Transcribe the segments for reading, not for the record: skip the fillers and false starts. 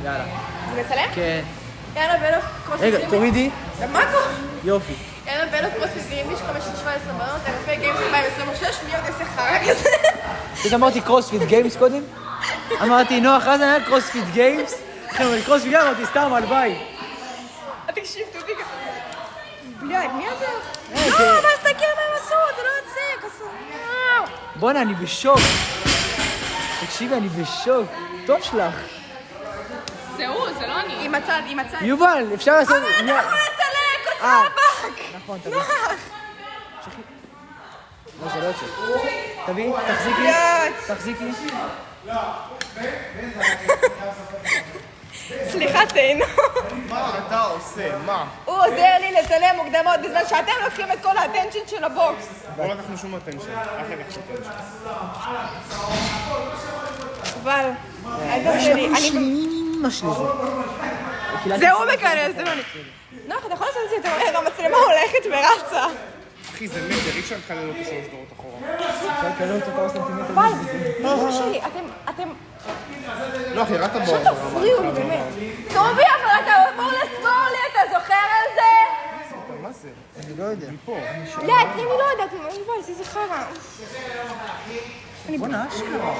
יאללה. זה מצלם? כן. יאללה בלוף קרוספיט רגע, תורידי. מה קורה? יופי. יאללה בלוף קרוספיט גרימיש 15-17 בנות, אלפי גיימס 2026, מי עוד עושה חרא כזה? פשוט אמרתי קרוספיט גיימס קודם. אמרתי, נוח רזן היה קרוספיט גיימס. חבר'ה, קרוספיט גיימס, אמרתי, סתם, הלוואי. תקשיב, תודי כזה. בלייד, מי הזה? לא, אבל תסתכל מה הם עשו, זה לא יוצא, כסו. בוא'נה, אני בשוק. תקשיבי, אני בשוק. טוב שלך. זה הוא, זה לא אני. עם הצד, עם הצד. יובל, אפשר לעשות... אבל אתה יכול לצלק, כוסה הבק. נכון, תביא. לא, זה לא יוצא. תביא, תחזיקי. תחזיקי. סליחה, תהנו. מה אתה עושה? מה? הוא עוזר לי לצלם מוקדמות בזמן שאתם לוקחים את כל האטנשן של הבוקס. לא לקחנו שום אטנשן. אף אחד לקחנו אטנשן. אבל, אל תעשה לי, אני... אמא שלי זה. זה הוא מקנא, זה לא אני. נוח, אתה יכול לעשות את זה יותר מהר, המצלמה הולכת ורצה. אחי, זה מטר, אי אפשר לקלל אותו 3 דורות אחורה. אפשר לקלל אותו כמה סנטימטר. אבל, אמא שלי, אתם... לא, אחי, ירדת בו. שלא תפריעו לי, באמת. טובי, אבל אתה אמור לסבור לי, אתה זוכר על זה? מה זה? אני לא יודע. מפה. לא, אני לא יודעת, יובל, זה חרא. בוא'נה, אשכרה.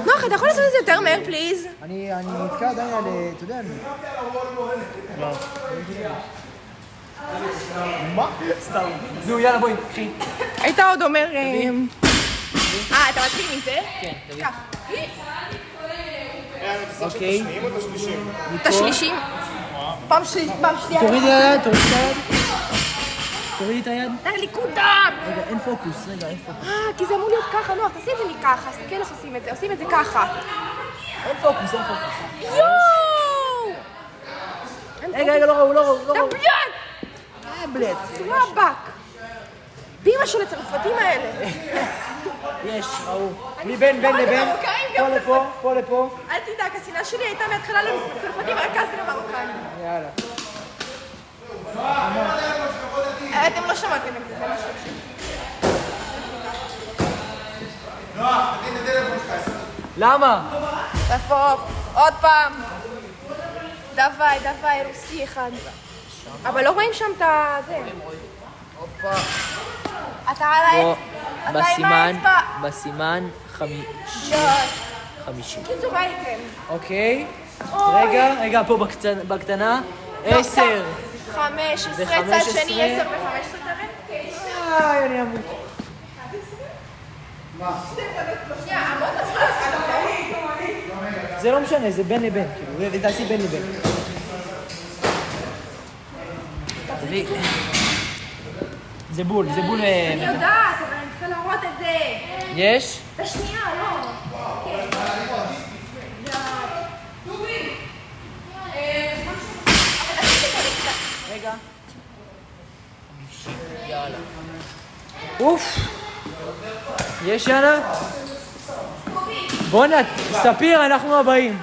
נוח, אתה יכול לעשות את זה יותר מהר, פליז? אני נתקע עדיין על... אתה יודע... מה? סתם. נו, יאללה, בואי, קחי. היית עוד אומר... אתה מתחיל מזה? כן, תביא. קח. אוקיי. שניים או את השלישים? את השלישים. פעם שנייה. תורידי היד, תורידי את היד. תורידי את היד. נקודה! רגע, אין פוקוס, רגע, אין פוקוס. כי זה אמור להיות ככה, נוח, תעשי את זה מככה, תסתכל איך עושים את זה, עושים את זה ככה. אין פוקוס, אין פוקוס. יואו! רגע, לא ראו, לא ראו, לא ראו. בלד! סוואבק! באמא של הצרפתים האלה. יש, ראו. מבין בין לבין. פה לפה, פה לפה. אל תדאג, השנאה שלי הייתה מההתחלה לצרפתים, רק אז למרוקאים. יאללה. אתם לא שמעתם את זה, זה מה שקשור. נוח, תתן את הטלפון שלך. למה? תפוק, עוד פעם. דווי, רוסי אחד. אבל לא רואים שם את זה. אתה על העץ. אתה עם האצבע. בסימן 50. קיצור הייתם. אוקיי. רגע, פה בקטנה. 10. 15, צד שני 10 ו-15 תראה. אני אמות. זה לא משנה, זה בין לבין, כאילו, תעשי בין לבין. זה בול. אני יודעת, אבל אני צריכה להראות את זה. יש? בשנייה, לא. רגע. יאללה. אוף. יש יאללה? בוא'נה, ספיר, אנחנו הבאים.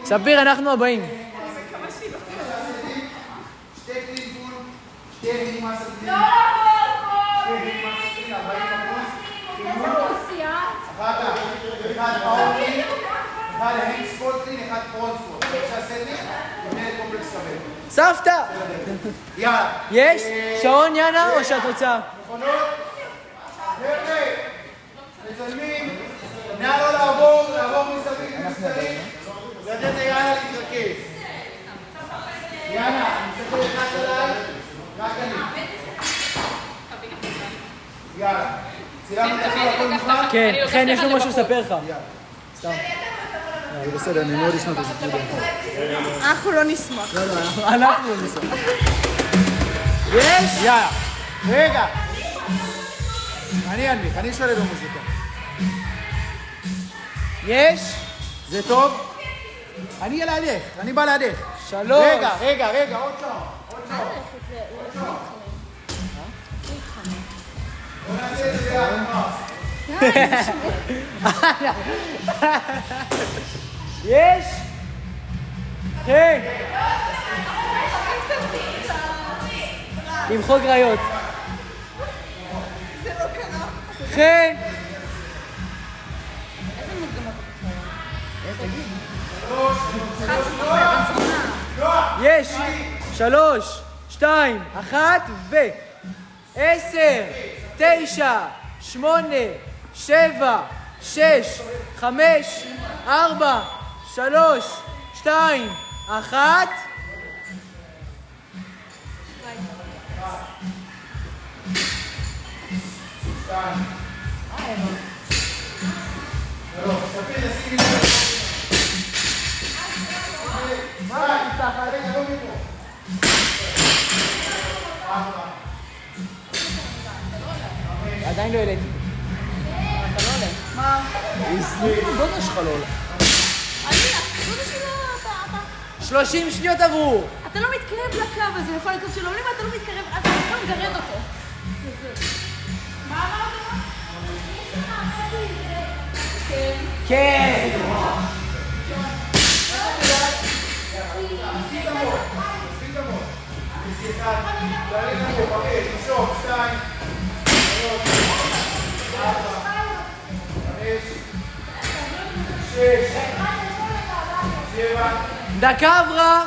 ספיר, אנחנו הבאים. אחד הנק ספורטלין, אחד פרוספורט. עכשיו סטניק, ומנהל קומפלקס כבד. סבתא! יאללה. יש? שעון יאנה או שאת רוצה? נכונות? חבר'ה, מצלמים. נא לא לעבור מסביב מסתרים. לתת ליאנה להתרכז. יאנה, אני מסתכל אחד עליי, רק אני. יאללה. צילמת את הכל מוכן? כן, חן, יש לו משהו לספר לך. סתם. זה בסדר, אני מאוד אשמח את זה. אנחנו לא נשמח. לא, אנחנו לא ניסה. יש? יאללה. רגע. אני אנמיך, אני אשאלה במוזיקה. יש? זה טוב? אני אהיה לידך, אני בא לידך. 3. רגע, עוד שעה. בוא נעשה את זה ביחד. יש? כן. למחוק ראיות. זה לא קרה. כן. יש! 3, 2, 1 ו... 10, 9, 8, 7, 6, 5, 4, 3, 2, 1. עדיין לא העליתי. אתה לא עולה. מה? דודה שלך לא עולה. דודה שלו, אתה... 30 שניות עברו. אתה לא מתקרב לקו הזה, יכול לקו שלו, אם אתה לא מתקרב, אתה לא מגרד אותו. מה אמרת? כן. דקה עברה.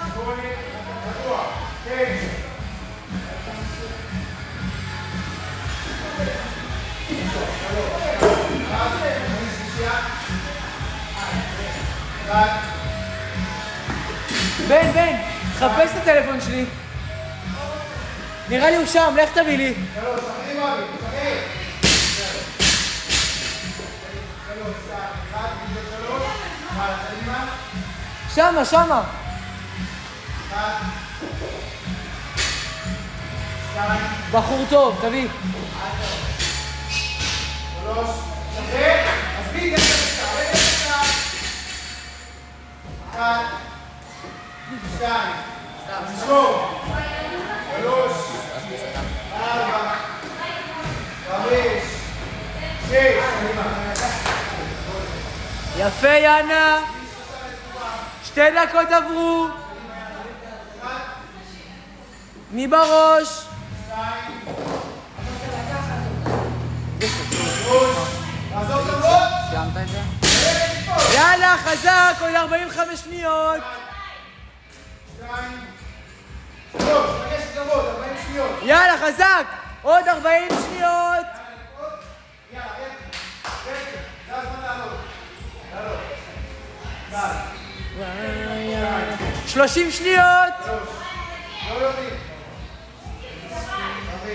בן, חפש את הטלפון שלי. נראה לי הוא שם, לך תביא לי. שמה. בחור טוב, תביא. 3, מספיק, 1, 2, תשמור, 3, 4, 5, 6, יפה יאנה. 2 דקות עברו. מי בראש? לעזוב למרות? סיימת את זה? יאללה, חזק, עוד 45 שניות. 2, 3, לגשת למרות, 40 שניות. יאללה, חזק, עוד 40 שניות. יאללה, זה הזמן לעלות. 30 שניות. לא יודעים. 5,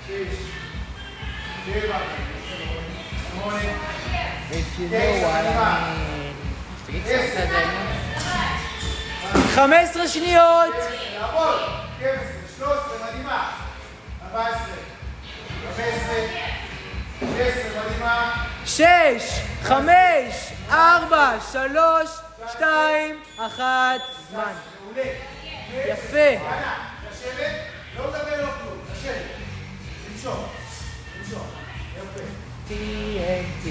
6, 7, 8, 15 שניות. לעבוד. 12, 13, מדהימה. 14, 15, 16, מדהימה. 6, 5, 4, 3, 2, 1, זמן. מעולה. יפה. יאללה, לשבת, לא לדבר לא כלום, לשבת. למשוך. יפה. TNT.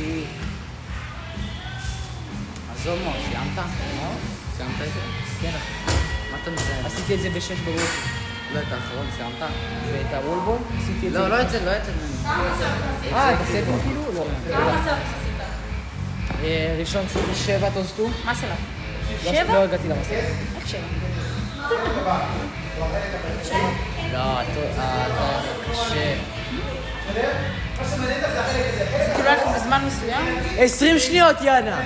אז זומו, סיימת? סיימת את זה? כן, אחי. מה אתה מסיים? עשיתי את זה ב-6 בבוקר. לא, את האחרון סיימת? ואת הוולבול עשיתי את זה. לא את זה, לא את זה. את הספר כאילו? לא. כמה סרט עשית? ראשון עשיתי 7 טוסטו. מה סלט? לא 7? הגעתי למסע. איך 7? לא, אתה קשה. מה שמעניין אותך זה החלק הזה. זה כאילו הלכת בזמן מסוים? 20 שניות, יאנה.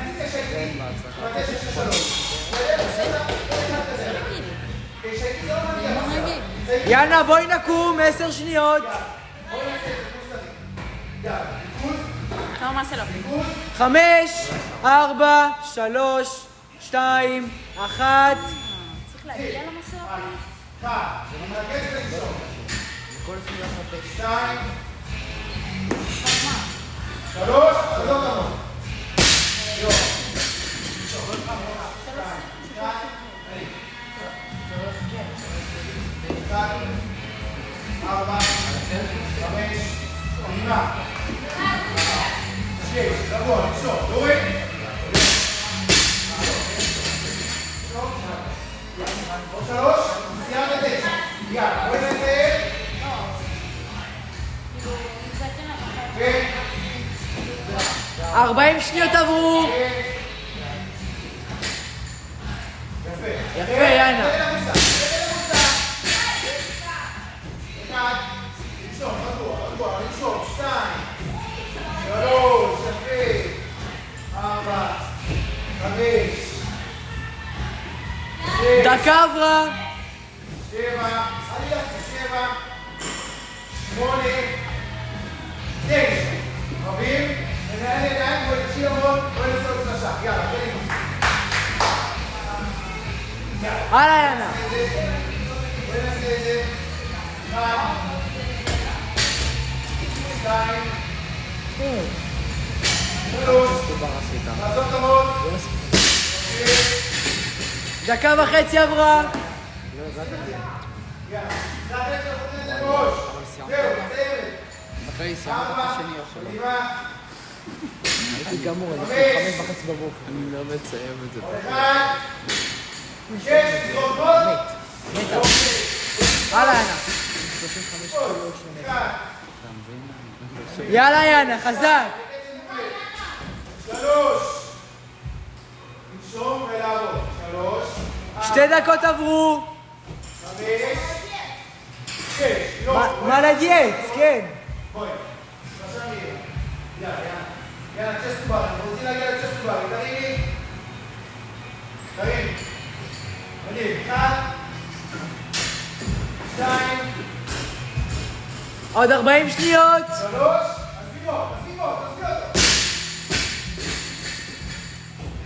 יאנה, בואי נקום, 10 שניות. כמה מה סלט? 5, 4, 3, 2, 1. צריך להגיע למסע? 2, 3, חזור תמות. 4, 5, 6, לבוא, למשוך, דורי. עוד 3, סיימת 9. יאללה, בואי נסיים. 40 שניות עברו. יפה, יאנה. אחד, לנשום, רגוע, לנשום, 2, 3, יפה, 4, 5, 6, דקה עברה. 7, 8, 9. רבים, ננהל ידיים, בואי תקשיב המון, בואי נעשה עוד שלושה. יאללה, קדימה. הלאה, יאנה. בואי נעשה את זה. 1, 2, 3, לעשות את המון. דקה וחצי עברה. יאללה, זה החלק של החוטנת לראש. זהו, מציירת. מתי סיימת את השני או שלא? קדימה. הייתי גמור, אני 5:30 בבוקר. אני לא מציין את זה. 1, 6, לזרוק עוד. הלאה, יאנה. 1, יאללה, יאנה, חזק. 3, לנשום ולעבוד. 3, 2 דקות עברו. 5, 6. מה לגייץ? כן. בואי, עכשיו נראה. יאללה, יאללה, צ'סט בר, אנחנו רוצים להגיע לצ'סט בר, תרימי. תרים. מדהים, 1, 2, עוד 40 שניות. 3, עזבי אותו.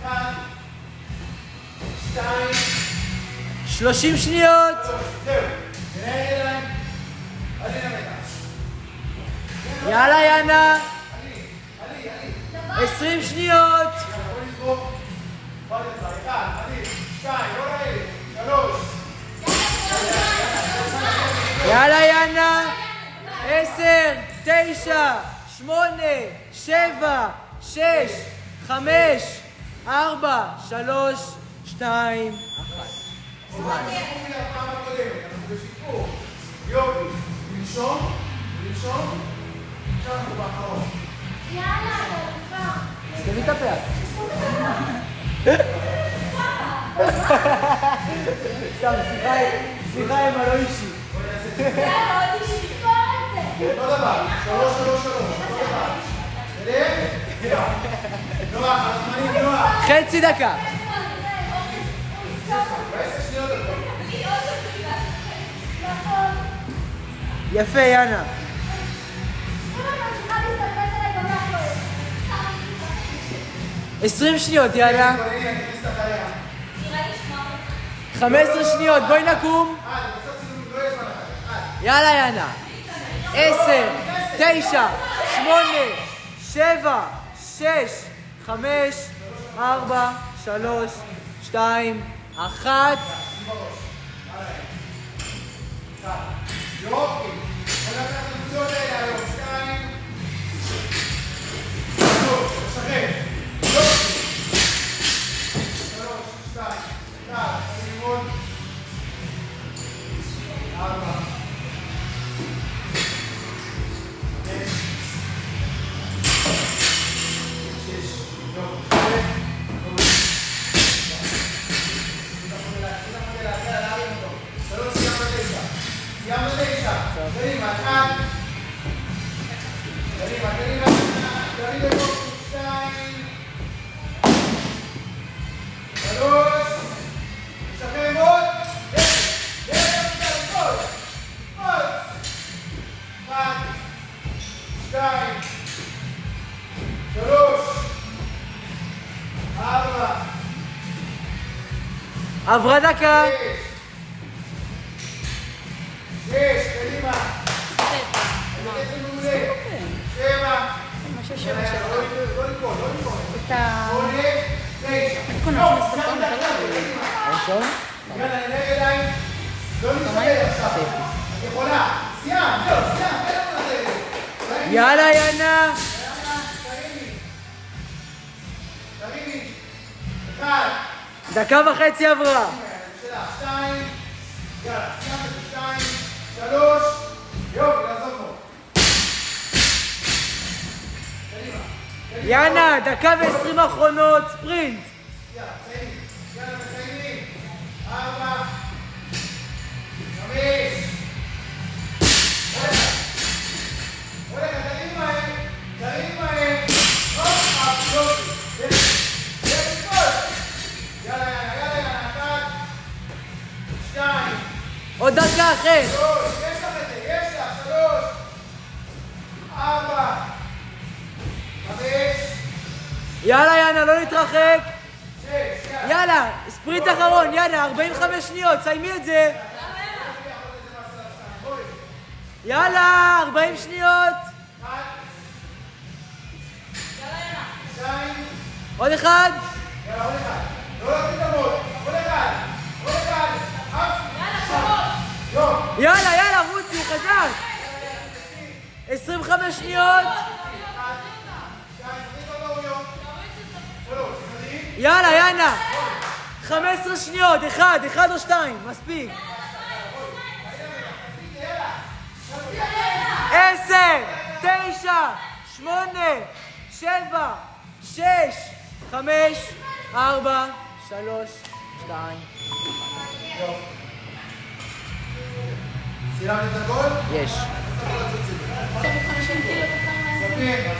1, 2, 30 שניות. זהו. ננהל ידיים. עלי נמתה. יאללה, יאנה. עלי. 20 שניות. בוא נזרוק. בוא נזרוק. 1, עלי. 2, לא ראיתי. 3. יאללה, יאנה. 10, 9, 8, 7, 6, 5, 4, 3, 2, 1. הפעם הקודמת, אנחנו בשיפור. יופי. לנשום. עכשיו אנחנו באחרון. תביא את הפעד. סתם, שיחה עם הלא אישי. אותו דבר, 3, 3, 3, אותו דבר. בסדר? נוח, הזמנים נוח. חצי דקה. 10 שניות עוד פעם. יפה, יאנה. 20 שניות, יאללה. 15 שניות, בואי נקום. יאללה, יאנה. 10, 9, 8, 7, 6, 5, 4, 3, 2, 1. יופי. בוא נקח את הפציעות האלה היום. 2. שחרר. יופי. 3, 2, 1. ללמוד. 4. 5. 6. יופי. סיימנו 9. קדימה, 1. קדימה, קדימה, 2. 3. נשחרר עוד. 1. 2. 3. 4. עברה דקה. 6, קדימה. בעצם מעולה. 7. לא ליפול. 8, 9. ראשון? יאללה, ננהל ידיים. לא נשתגע עכשיו. את יכולה. סיימת, זהו, סיימת. יאללה, יאנה. תרימי. 1. דקה וחצי עברה. 2. יאללה, סיימת. 2. 3. יופי, לעזוב פה. קדימה. יאנה, דקה ו20 אחרונות, ספרינט. יאללה, מסיימים. 4, 5. הולך, תרים מהר. הופ, יופי. יאללה, 1, 2. עוד דקה אחרי. 3, יש לך את זה, יש לך, 3, 4, 5, יאללה, יאנה, לא נתרחק. 6, יאללה, ספרינט אחרון, יאנה, 45 שניות, סיימי את זה. יאללה, 40 שניות. 2, עוד אחד. יאללה, עוד אחד. לא תתעמוד, עוד אחד. יאללה, רוצי, חזק. 25 שניות. יאללה, יאנה. 15 שניות, אחד או שתיים, מספיק. 10, 9, 8, 7, 6, 5, 4, 3, 2. סיימת את הכל? יש. ספיר.